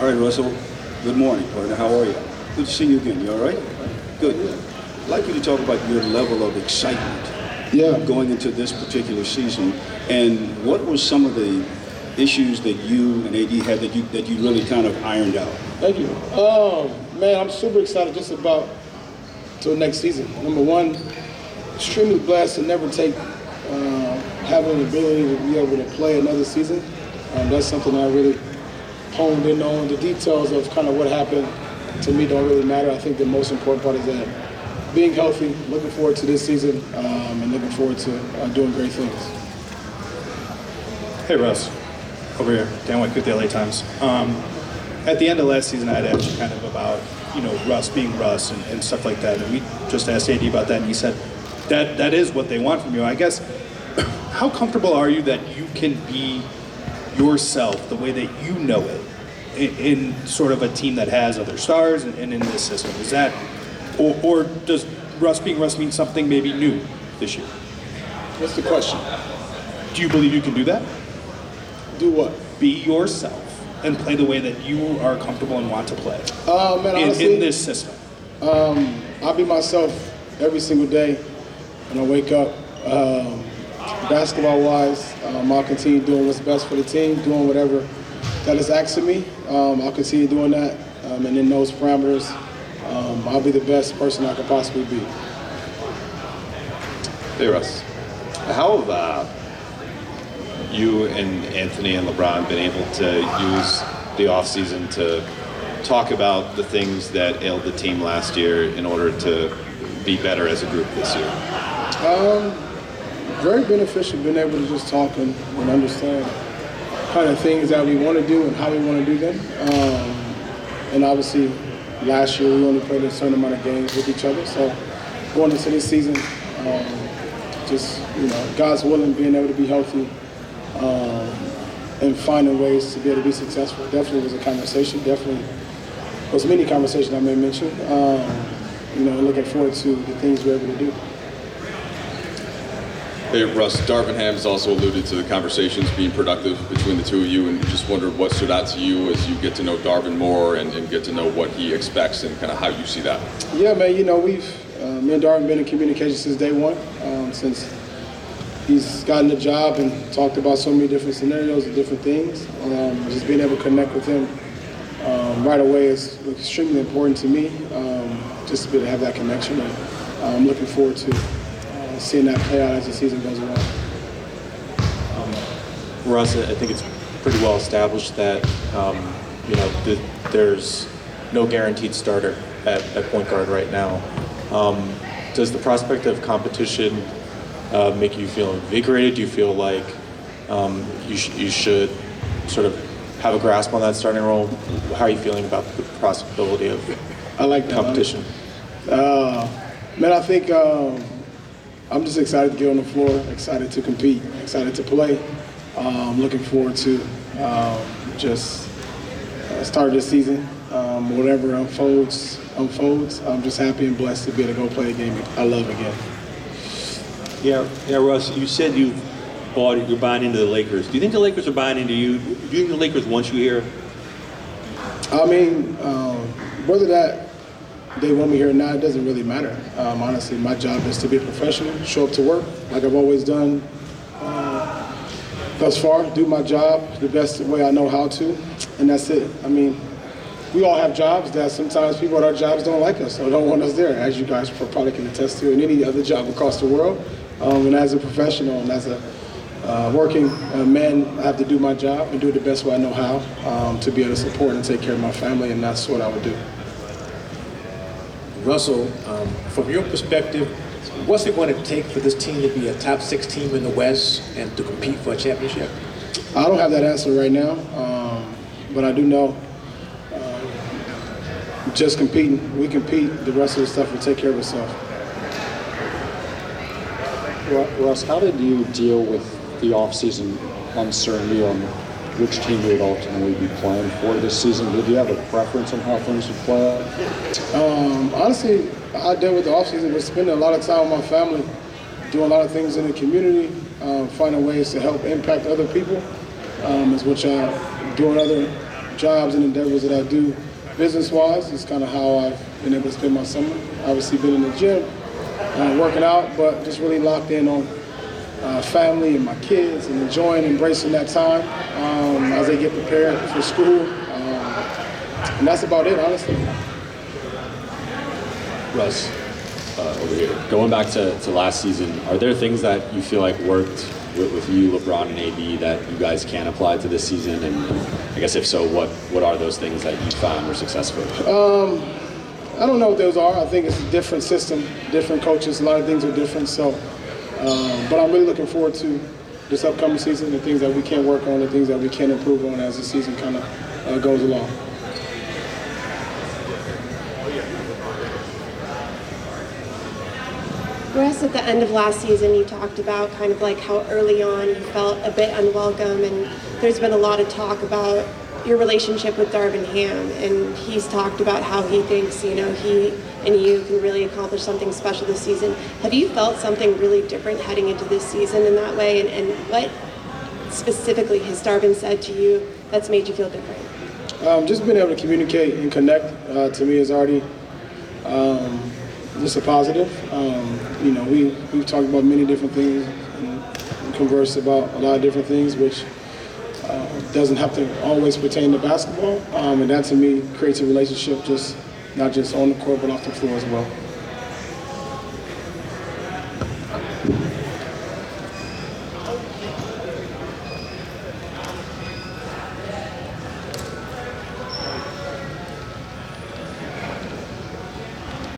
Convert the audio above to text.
All right, Russell. Good morning, partner. How are you? Good to see you again. You all right? Good. I'd like you to talk about your level of excitement going into this particular season, and what were some of the issues that you and AD had that you really kind of ironed out? Thank you. Man, I'm super excited just about till next season. Number one, extremely blessed to never take having the ability to be able to play another season. That's something I really honed in on. The details of kind of what happened to me don't really matter. I think the most important part is that being healthy, looking forward to this season, and looking forward to doing great things. Hey Russ, over here, Dan White with the LA Times. At the end of last season, I had asked you kind of about, Russ being Russ and stuff like that, and we just asked AD about that, and he said that is what they want from you. I guess, how comfortable are you that you can be yourself the way that you know it in sort of a team that has other stars and in this system? Is that, or does Russ being Russ mean something maybe new this year? What's the question? Do you believe you can do that? Do what? Be yourself and play the way that you are comfortable and want to play man, honestly, in this system. I'll be myself every single day when I wake up. Basketball-wise, I'll continue doing what's best for the team, doing whatever that is asked of me. I'll continue doing that, and in those parameters, I'll be the best person I could possibly be. Hey Russ, how have you and Anthony and LeBron been able to use the offseason to talk about the things that ailed the team last year in order to be better as a group this year? Very beneficial being able to just talk and understand kind of things that we want to do and how we want to do them. And obviously, last year we only played a certain amount of games with each other. So going into this season, God's willing, being able to be healthy and finding ways to be able to be successful. Definitely was a conversation. Definitely was many conversations I may mention. Looking forward to the things we're able to do. Hey Russ, Darvin Ham has also alluded to the conversations being productive between the two of you, and just wondered what stood out to you as you get to know Darvin more and get to know what he expects and kind of how you see that. Yeah, man, we've, me and Darvin been in communication since day one, since he's gotten the job and talked about so many different scenarios and different things. Just being able to connect with him right away is extremely important to me, just to be able to have that connection. And I'm looking forward to seeing that play out as the season goes along. Russ, I think it's pretty well established that there's no guaranteed starter at point guard right now. Does the prospect of competition make you feel invigorated? Do you feel like you should sort of have a grasp on that starting role? How are you feeling about the possibility of competition? Man, I think I'm just excited to get on the floor, excited to compete, excited to play. Looking forward to just start this season. Whatever unfolds. I'm just happy and blessed to be able to go play a game I love again. Yeah, Russ, you said you're buying into the Lakers. Do you think the Lakers are buying into you? Do you think the Lakers want you here? I mean, whether that they want me here or not, it doesn't really matter. Honestly, my job is to be a professional, show up to work like I've always done thus far, do my job the best way I know how to, and that's it. I mean, we all have jobs that sometimes people at our jobs don't like us or don't want us there, as you guys probably can attest to in any other job across the world. And as a professional and as a working man, I have to do my job and do it the best way I know how to be able to support and take care of my family, and that's what I would do. Russell, from your perspective, what's it going to take for this team to be a top 6 team in the West and to compete for a championship? I don't have that answer right now, but I do know just competing, we compete, the rest of the stuff will take care of itself. Russ, how did you deal with the offseason uncertainty on which team you would ultimately be playing for this season? Did you have a preference on how things would play out? Honestly, I dealt with the offseason with spending a lot of time with my family, doing a lot of things in the community, finding ways to help impact other people, is which I'm doing other jobs and endeavors that I do business-wise. It's kind of how I've been able to spend my summer. Obviously been in the gym, working out, but just really locked in on family and my kids and enjoying, embracing that time as they get prepared for school. And that's about it, honestly. Russ, over here. Going back to last season, are there things that you feel like worked with you, LeBron, and AD that you guys can apply to this season? And I guess if so, what are those things that you found were successful? I don't know what those are. I think it's a different system, different coaches. A lot of things are different. So, but I'm really looking forward to this upcoming season, the things that we can work on, the things that we can improve on as the season kind of goes along. Russ, at the end of last season, you talked about kind of like how early on you felt a bit unwelcome, and there's been a lot of talk about your relationship with Darvin Ham, and he's talked about how he thinks, he and you can really accomplish something special this season. Have you felt something really different heading into this season in that way, and what specifically has Darvin said to you that's made you feel different? Just being able to communicate and connect to me is already just a positive. We've talked about many different things and conversed about a lot of different things, which doesn't have to always pertain to basketball. And that to me creates a relationship, not just on the court, but off the floor as well.